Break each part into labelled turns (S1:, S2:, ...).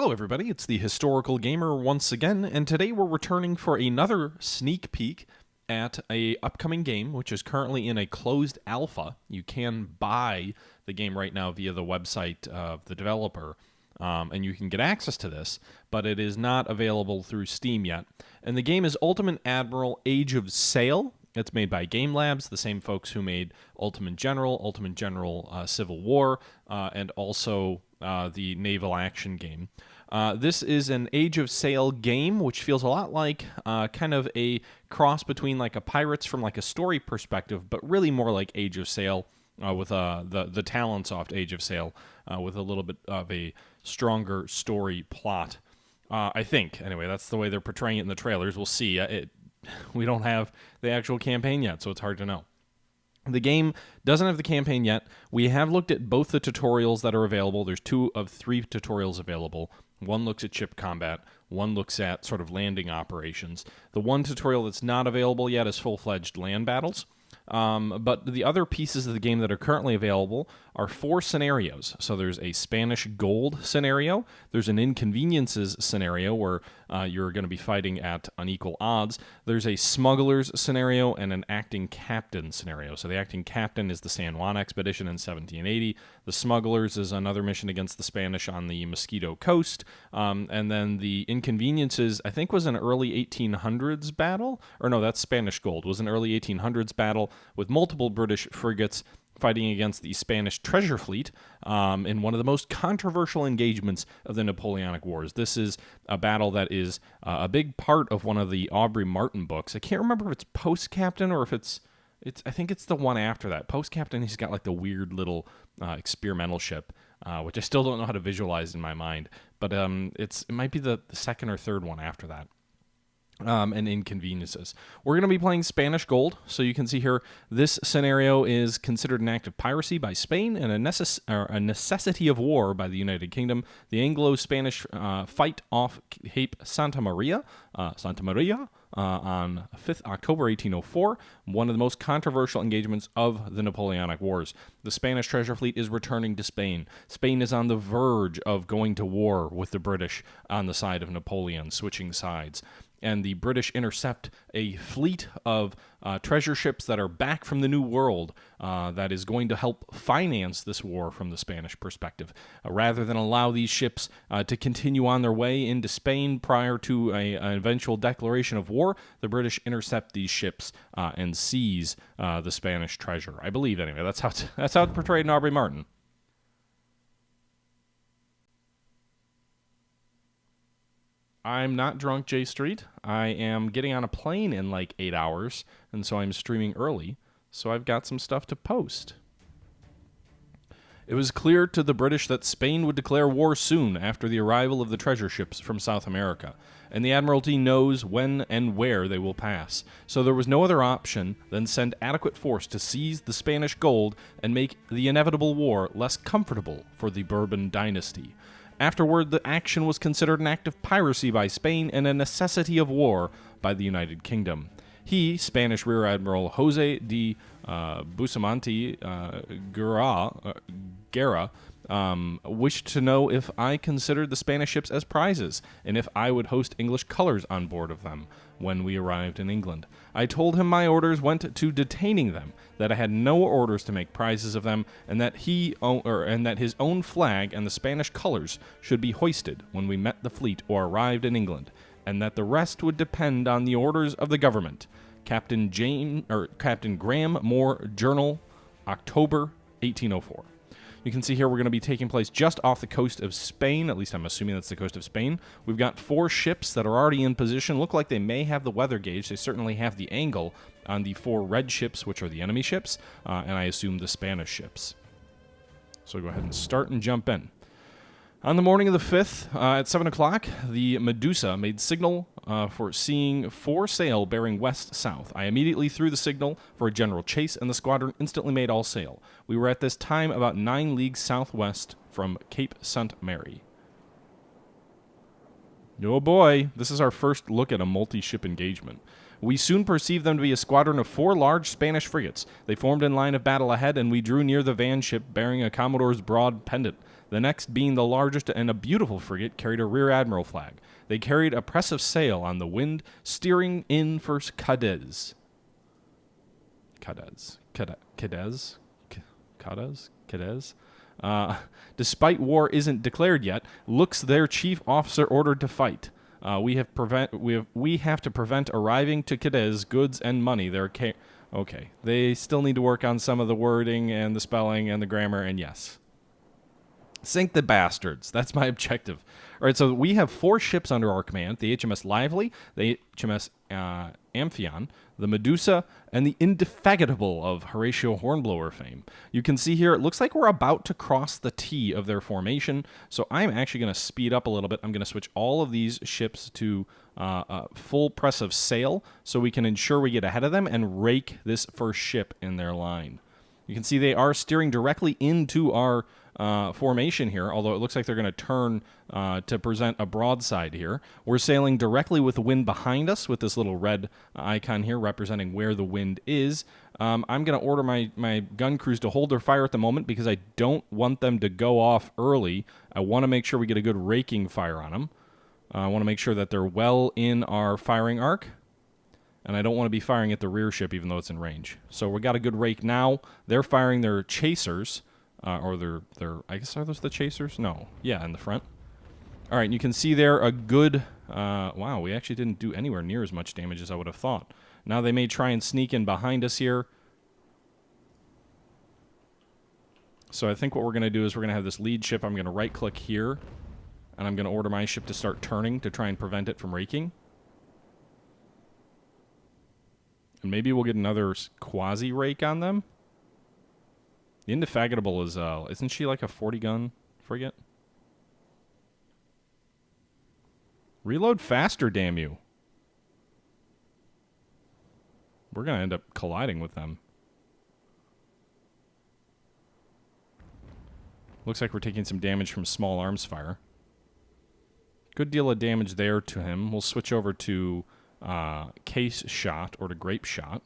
S1: Hello everybody, it's the Historical Gamer once again, and today we're returning for another sneak peek at a upcoming game, which is currently in a closed alpha. You can buy the game right now via the website of the developer, and you can get access to this, but it is not available through Steam yet. And the game is Ultimate Admiral Age of Sail. It's made by Game Labs, the same folks who made Ultimate General Civil War, and also the naval action game. This is an Age of Sail game, which feels a lot like kind of a cross between like a Pirates from like a story perspective, but really more like Age of Sail with the Talonsoft Age of Sail with a little bit of a stronger story plot. I think, anyway, that's the way they're portraying it in the trailers. We'll see. We don't have the actual campaign yet, so it's hard to know. The game doesn't have the campaign yet. We have looked at both the tutorials that are available. There's 2 of 3 tutorials available. One looks at ship combat. One looks at sort of landing operations. The one tutorial that's not available yet is full-fledged land battles. But the other pieces of the game that are currently available are 4 scenarios. So there's a Spanish gold scenario, there's an inconveniences scenario where you're going to be fighting at unequal odds, there's a smugglers scenario, and an acting captain scenario. So the acting captain is the San Juan expedition in 1780, the smugglers is another mission against the Spanish on the Mosquito Coast, and then the inconveniences, I think, was an early 1800s battle, or no, that's Spanish gold, was an early 1800s battle with multiple British frigates fighting against the Spanish treasure fleet in one of the most controversial engagements of the Napoleonic Wars. This is a battle that is a big part of one of the Aubrey Martin books. I can't remember if it's Post-Captain or if it's I think it's the one after that. Post-Captain, he's got like the weird little experimental ship, which I still don't know how to visualize in my mind, but it might be the second or third one after that. And inconveniences. We're going to be playing Spanish Gold, so you can see here this scenario is considered an act of piracy by Spain and a necessity of war by the United Kingdom. The Anglo-Spanish fight off Cape Santa Maria on 5th October 1804, one of the most controversial engagements of the Napoleonic Wars. The Spanish treasure fleet is returning to Spain. Spain is on the verge of going to war with the British on the side of Napoleon, switching sides. And the British intercept a fleet of treasure ships that are back from the New World that is going to help finance this war from the Spanish perspective. Rather than allow these ships to continue on their way into Spain prior to an eventual declaration of war, the British intercept these ships and seize the Spanish treasure. I believe, anyway. That's how it's portrayed in Aubrey Martin. I'm not drunk, J Street. I am getting on a plane in like 8 hours, and so I'm streaming early, so I've got some stuff to post. It was clear to the British that Spain would declare war soon after the arrival of the treasure ships from South America, and the Admiralty knows when and where they will pass, so there was no other option than send adequate force to seize the Spanish gold and make the inevitable war less comfortable for the Bourbon dynasty. Afterward, the action was considered an act of piracy by Spain and a necessity of war by the United Kingdom. He, Spanish Rear Admiral Jose de Bustamante Guerra, wished to know if I considered the Spanish ships as prizes, and if I would host English colors on board of them when we arrived in England. I told him my orders went to detaining them, that I had no orders to make prizes of them, and that his own flag and the Spanish colors should be hoisted when we met the fleet or arrived in England, and that the rest would depend on the orders of the government. Captain Graham Moore Journal, October 1804. You can see here we're going to be taking place just off the coast of Spain. At least I'm assuming that's the coast of Spain. We've got 4 ships that are already in position. Look like they may have the weather gauge. They certainly have the angle on the 4 red ships, which are the enemy ships, and I assume the Spanish ships. So go ahead and start and jump in. On the morning of the 5th, at 7 o'clock, the Medusa made signal for seeing 4 sail bearing west-south. I immediately threw the signal for a general chase, and the squadron instantly made all sail. We were at this time about 9 leagues southwest from Cape St. Mary. Oh boy, this is our first look at a multi-ship engagement. We soon perceived them to be a squadron of 4 large Spanish frigates. They formed in line of battle ahead, and we drew near the van ship bearing a Commodore's broad pendant. The next, being the largest and a beautiful frigate, carried a rear admiral flag. They carried a press of sail on the wind, steering in for Cadiz. Despite war isn't declared yet, looks their chief officer ordered to fight. We have to prevent arriving to Cadiz goods and money. Okay, they still need to work on some of the wording and the spelling and the grammar, and yes. Sink the bastards. That's my objective. All right, so we have 4 ships under our command: the HMS Lively, the HMS Amphion, the Medusa, and the Indefatigable of Horatio Hornblower fame. You can see here, it looks like we're about to cross the T of their formation, so I'm actually going to speed up a little bit. I'm going to switch all of these ships to full press of sail so we can ensure we get ahead of them and rake this first ship in their line. You can see they are steering directly into our formation here, although it looks like they're going to turn to present a broadside here. We're sailing directly with the wind behind us with this little red icon here representing where the wind is. I'm going to order my gun crews to hold their fire at the moment because I don't want them to go off early. I want to make sure we get a good raking fire on them. I want to make sure that they're well in our firing arc. And I don't want to be firing at the rear ship even though it's in range. So we got a good rake now. They're firing their chasers. Or they're, I guess, are those the chasers? No. Yeah, in the front. All right, and you can see there a good, wow, we actually didn't do anywhere near as much damage as I would have thought. Now they may try and sneak in behind us here. So I think what we're going to do is we're going to have this lead ship. I'm going to right-click here, and I'm going to order my ship to start turning to try and prevent it from raking. And maybe we'll get another quasi-rake on them. The Indefatigable is, isn't she like a 40-gun frigate? Reload faster, damn you. We're going to end up colliding with them. Looks like we're taking some damage from small arms fire. Good deal of damage there to him. We'll switch over to case shot or to grape shot.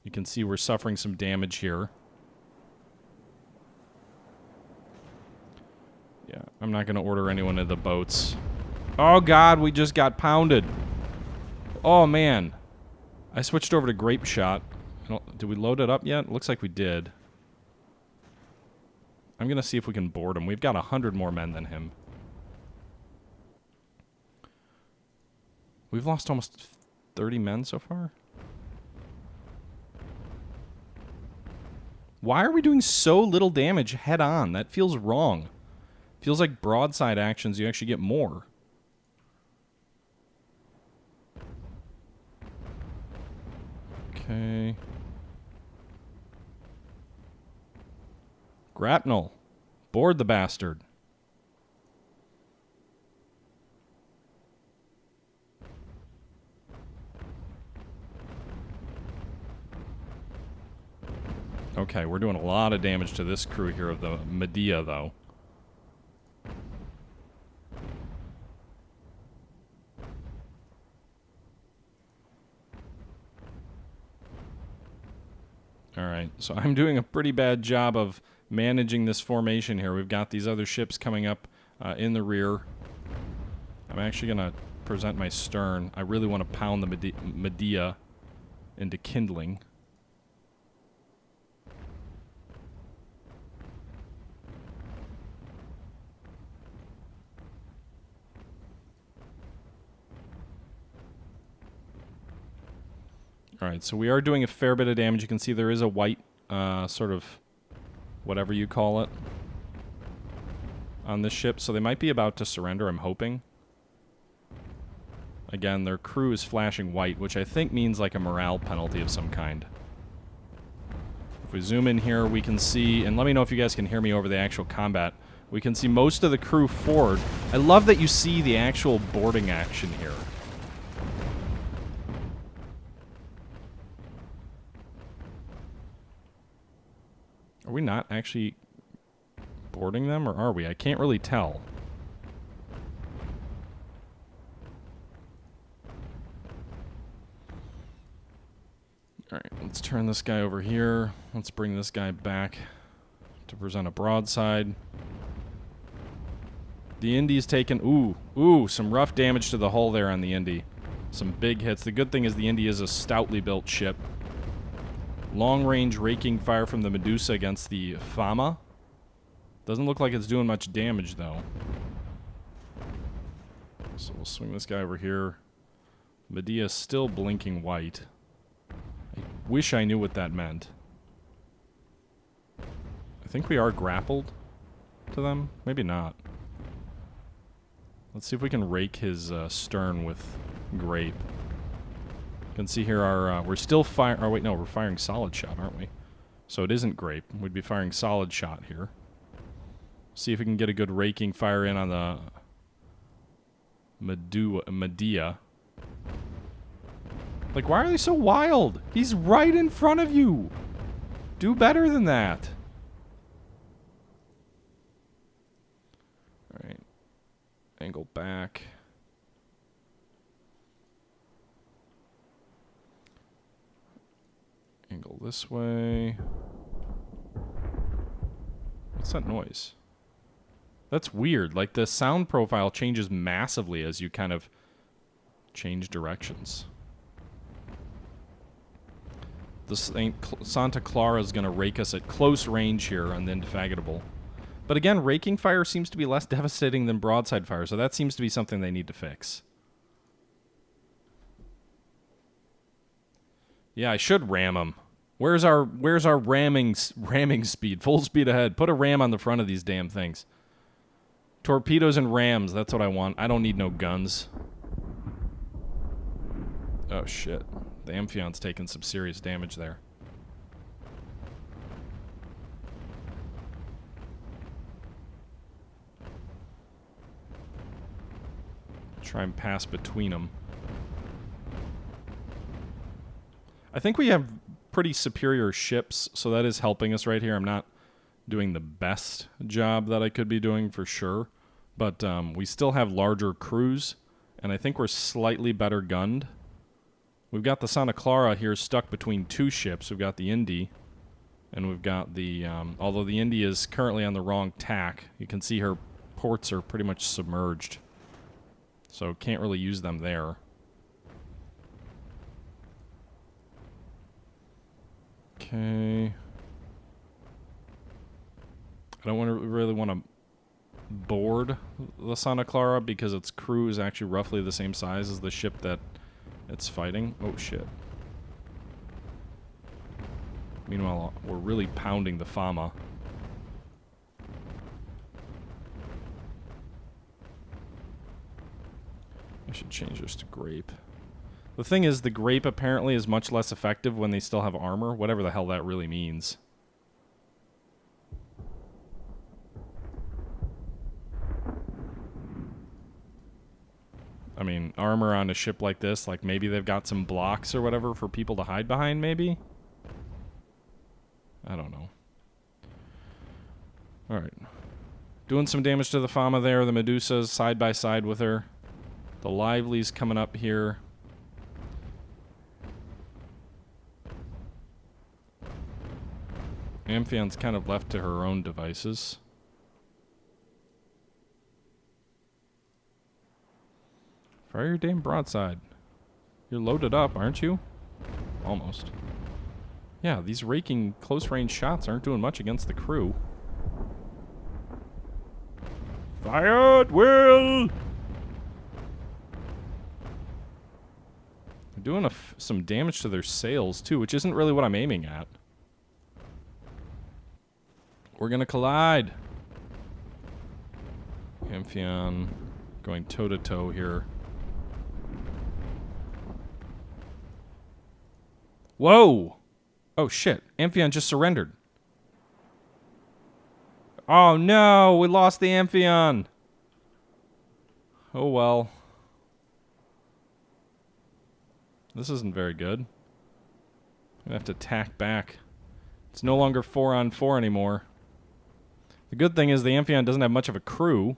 S1: You can see we're suffering some damage here. Yeah, I'm not going to order anyone of the boats. Oh, God, we just got pounded. Oh, man. I switched over to grape shot. Did we load it up yet? Looks like we did. I'm going to see if we can board him. We've got 100 more men than him. We've lost almost 30 men so far. Why are we doing so little damage head on? That feels wrong. Feels like broadside actions, you actually get more. Okay. Grapnel. Board the bastard. Okay, we're doing a lot of damage to this crew here of the Medea, though. Alright, so I'm doing a pretty bad job of managing this formation here. We've got these other ships coming up in the rear. I'm actually going to present my stern. I really want to pound the Medea into kindling. Alright, so we are doing a fair bit of damage. You can see there is a white, sort of, whatever you call it, on this ship. So they might be about to surrender, I'm hoping. Again, their crew is flashing white, which I think means like a morale penalty of some kind. If we zoom in here, we can see, and let me know if you guys can hear me over the actual combat, we can see most of the crew forward. I love that you see the actual boarding action here. Are we not actually boarding them, or are we? I can't really tell. Alright, let's turn this guy over here. Let's bring this guy back to present a broadside. The Indy's taken... some rough damage to the hull there on the Indy. Some big hits. The good thing is the Indy is a stoutly built ship. Long-range raking fire from the Medusa against the Fama. Doesn't look like it's doing much damage, though. So we'll swing this guy over here. Medea's still blinking white. I wish I knew what that meant. I think we are grappled to them. Maybe not. Let's see if we can rake his stern with grape. You can see here our... we're still firing... Oh, wait, no, we're firing solid shot, aren't we? So it isn't grape. We'd be firing solid shot here. See if we can get a good raking fire in on the... Medea. Like, why are they so wild? He's right in front of you. Do better than that. Alright. Angle back. Angle this way. What's that noise? That's weird. Like, the sound profile changes massively as you kind of change directions. This Santa Clara is going to rake us at close range here on the Indefatigable. But again, raking fire seems to be less devastating than broadside fire, so that seems to be something they need to fix. Yeah, I should ram them. Where's our ramming speed? Full speed ahead. Put a ram on the front of these damn things. Torpedoes and rams, that's what I want. I don't need no guns. Oh shit. The Amphion's taking some serious damage there. Try and pass between them. I think we have pretty superior ships, so that is helping us right here. I'm not doing the best job that I could be doing for sure, but we still have larger crews, and I think we're slightly better gunned. We've got the Santa Clara here stuck between two ships. We've got the Indy, and we've got the... although the Indy is currently on the wrong tack, you can see her ports are pretty much submerged. So can't really use them there. Okay. I don't really want to board the Santa Clara because its crew is actually roughly the same size as the ship that it's fighting. Oh, shit. Meanwhile, we're really pounding the Fama. I should change this to grape. The thing is, the grape apparently is much less effective when they still have armor, whatever the hell that really means. I mean, armor on a ship like this, like maybe they've got some blocks or whatever for people to hide behind, maybe? I don't know. Alright. Doing some damage to the Fama there. The Medusa's side by side with her. The Lively's coming up here. Amphion's kind of left to her own devices. Fire your damn broadside. You're loaded up, aren't you? Almost. Yeah, these raking close-range shots aren't doing much against the crew. Fire at will! They're doing some damage to their sails, too, which isn't really what I'm aiming at. We're gonna collide. Amphion going toe-to-toe here. Whoa! Oh, shit. Amphion just surrendered. Oh, no! We lost the Amphion! Oh, well. This isn't very good. I'm gonna have to tack back. It's no longer 4-on-4 anymore. The good thing is the Amphion doesn't have much of a crew,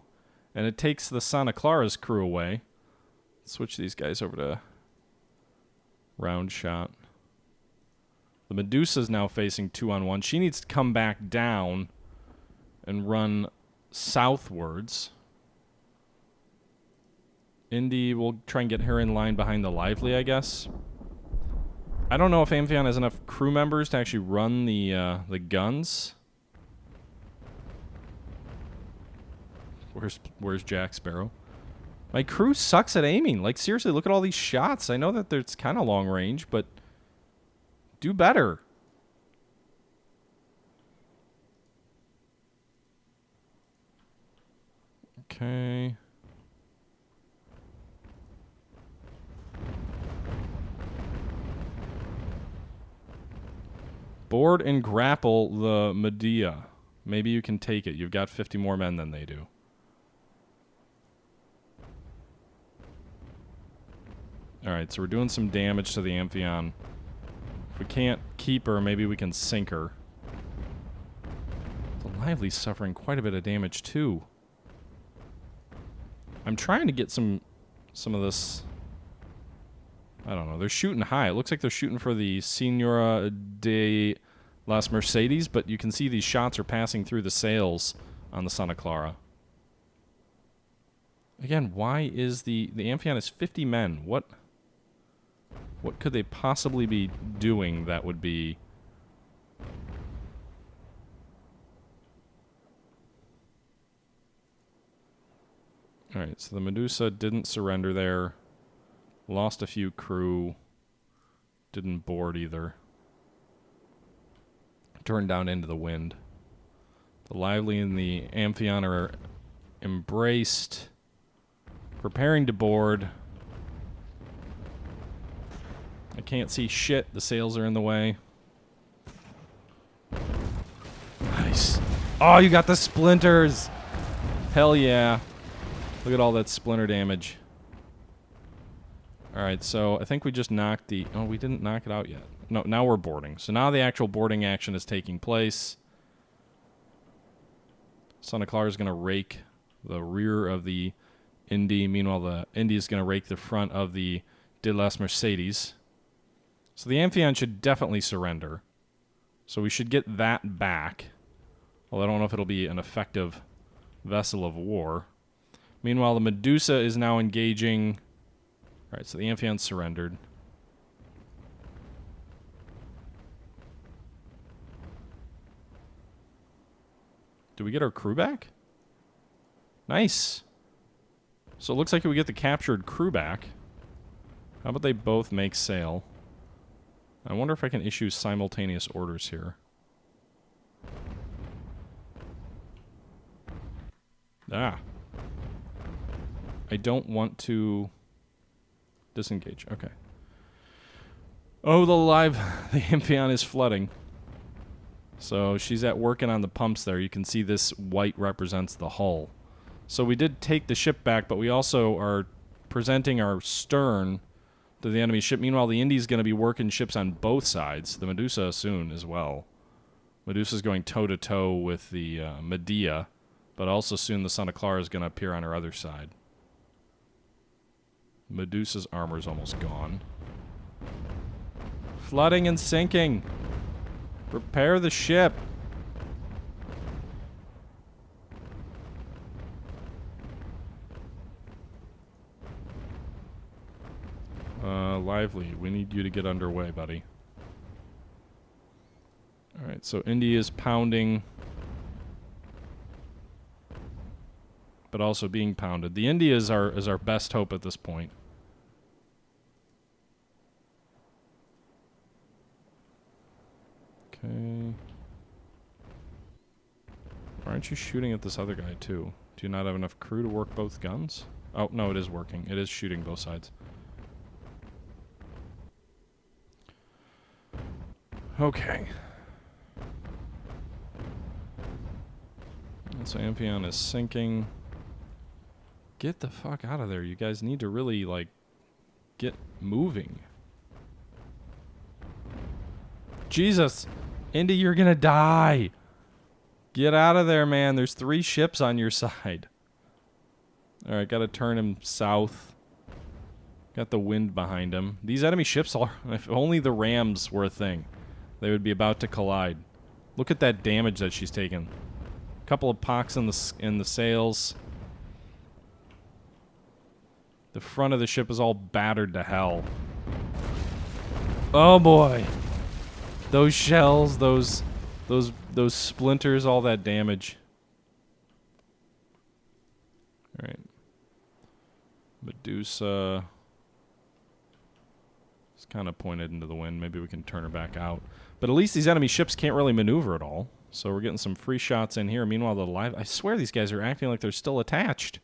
S1: and it takes the Santa Clara's crew away. Switch these guys over to round shot. The Medusa's now facing 2-on-1. She needs to come back down and run southwards. Indy, we'll try and get her in line behind the Lively, I guess. I don't know if Amphion has enough crew members to actually run the guns. Where's Jack Sparrow? My crew sucks at aiming. Like, seriously, look at all these shots. I know that it's kind of long range, but do better. Okay. Board and grapple the Medea. Maybe you can take it. You've got 50 more men than they do. Alright, so we're doing some damage to the Amphion. If we can't keep her, maybe we can sink her. The Lively's suffering quite a bit of damage, too. I'm trying to get some of this... I don't know. They're shooting high. It looks like they're shooting for the Senora de las Mercedes, but you can see these shots are passing through the sails on the Santa Clara. Again, why is the Amphion is 50 men? What could they possibly be doing that would be... Alright, so the Medusa didn't surrender there. Lost a few crew. Didn't board either. Turned down into the wind. The Lively and the Amphion are embraced. Preparing to board. I can't see shit. The sails are in the way. Nice. Oh, you got the splinters! Hell yeah. Look at all that splinter damage. Alright, so I think we just knocked the... Oh, we didn't knock it out yet. No, now we're boarding. So now the actual boarding action is taking place. Santa Clara is going to rake the rear of the Indy. Meanwhile, the Indy is going to rake the front of the de las Mercedes. So the Amphion should definitely surrender. So we should get that back. Well, I don't know if it'll be an effective vessel of war. Meanwhile, the Medusa is now engaging... Alright, so the Amphion surrendered. Do we get our crew back? Nice! So it looks like we get the captured crew back. How about they both make sail? I wonder if I can issue simultaneous orders here. Ah. I don't want to... disengage. Okay. Oh, the Amphion is flooding. So she's working on the pumps there. You can see this white represents the hull. So we did take the ship back, but we also are presenting our stern to the enemy ship. Meanwhile, the Indy's going to be working ships on both sides. The Medusa soon as well. Medusa's going toe-to-toe with the Medea, but also soon the Santa Clara is going to appear on her other side. Medusa's armor's almost gone. Flooding and sinking. Repair the ship. Lively, we need you to get underway, buddy. Alright, so Indy is pounding, but also being pounded. The Indy is our best hope at this point. Okay. Why aren't you shooting at this other guy, too? Do you not have enough crew to work both guns? Oh, no, it is working. It is shooting both sides. Okay. So Amphion is sinking. Get the fuck out of there. You guys need to really, like, get moving. Jesus! Indy, you're gonna die! Get out of there, man. There's 3 ships on your side. Alright, gotta turn him south. Got the wind behind him. These enemy ships are... If only the rams were a thing, they would be about to collide. Look at that damage that she's taken. Couple of pocks in the sails. The front of the ship is all battered to hell. Oh boy. Those shells, those splinters, all that damage. Alright. Medusa is kind of pointed into the wind. Maybe we can turn her back out. But at least these enemy ships can't really maneuver at all. So we're getting some free shots in here. Meanwhile, the live... I swear these guys are acting like they're still attached.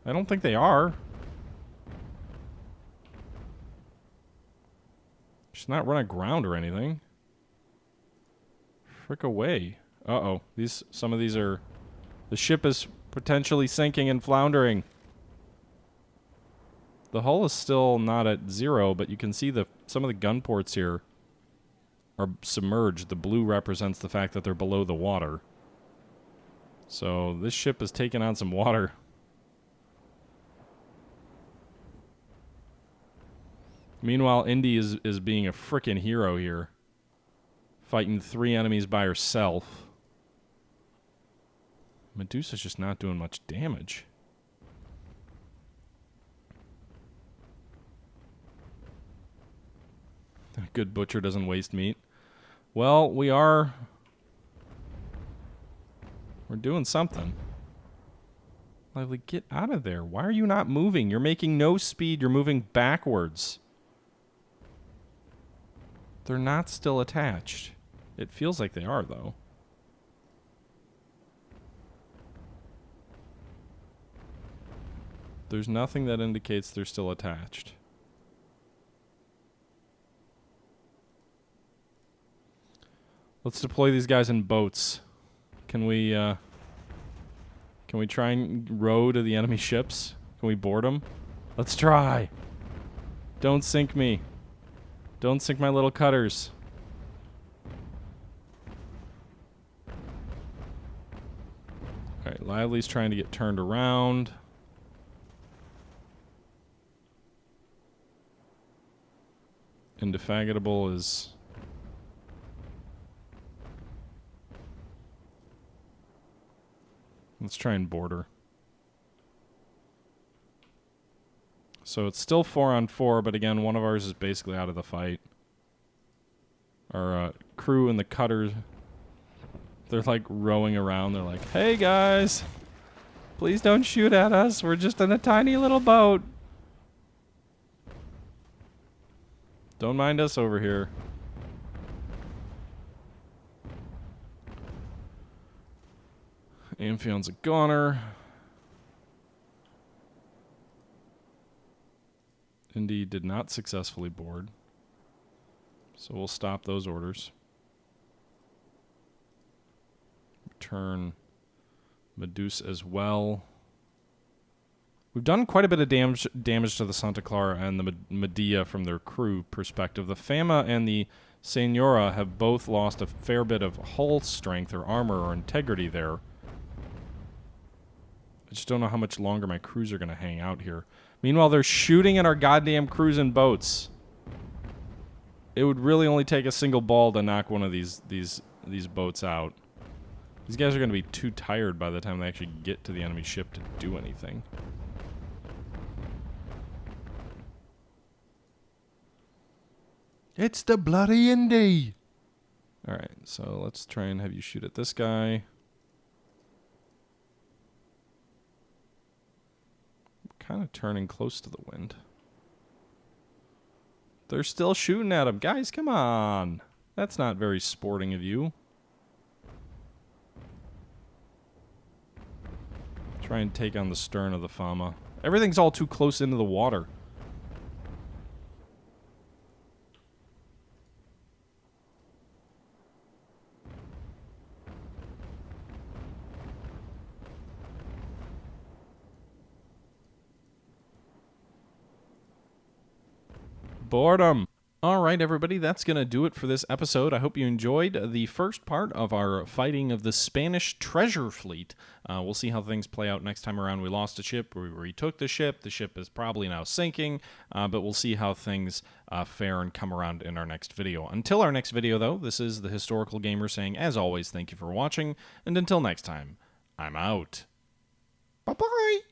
S1: I don't think they are. She's not run aground or anything. Frick away. Uh-oh. Some of these are... The ship is potentially sinking and floundering. The hull is still not at 0, but you can see some of the gun ports here are submerged. The blue represents the fact that they're below the water. So this ship is taking on some water. Meanwhile, Indy is being a frickin' hero here. Fighting 3 enemies by herself. Medusa's just not doing much damage. A good butcher doesn't waste meat. Well, we're doing something. Lively, get out of there. Why are you not moving? You're making no speed. You're moving backwards. They're not still attached. It feels like they are, though. There's nothing that indicates they're still attached. Let's deploy these guys in boats. Can we try and row to the enemy ships? Can we board them? Let's try. Don't sink me. Don't sink my little cutters. Alright, Lively's trying to get turned around. Indefatigable is... Let's try and board her. So it's still 4-on-4, but again, one of ours is basically out of the fight. Our crew and the cutters, they're like rowing around. They're like, hey guys, please don't shoot at us. We're just in a tiny little boat. Don't mind us over here. Amphion's a goner. Indy did not successfully board. So we'll stop those orders. Return Medusa as well. We've done quite a bit of damage to the Santa Clara and the Medea from their crew perspective. The Fama and the Senora have both lost a fair bit of hull strength or armor or integrity there. I just don't know how much longer my crews are going to hang out here. Meanwhile, they're shooting at our goddamn crews and boats. It would really only take a single ball to knock one of these boats out. These guys are going to be too tired by the time they actually get to the enemy ship to do anything. It's the bloody Indy! Alright, so let's try and have you shoot at this guy. Kind of turning close to the wind. They're still shooting at him. Guys, come on. That's not very sporting of you. Try and take on the stern of the Fama. Everything's all too close into the water. Boredom. All right, everybody, that's going to do it for this episode. I hope you enjoyed the first part of our fighting of the Spanish treasure fleet. We'll see how things play out next time around. We lost a ship. We retook the ship. The ship is probably now sinking, but we'll see how things fare and come around in our next video. Until our next video, though, this is the Historical Gamer saying, as always, thank you for watching, and until next time, I'm out. Bye-bye!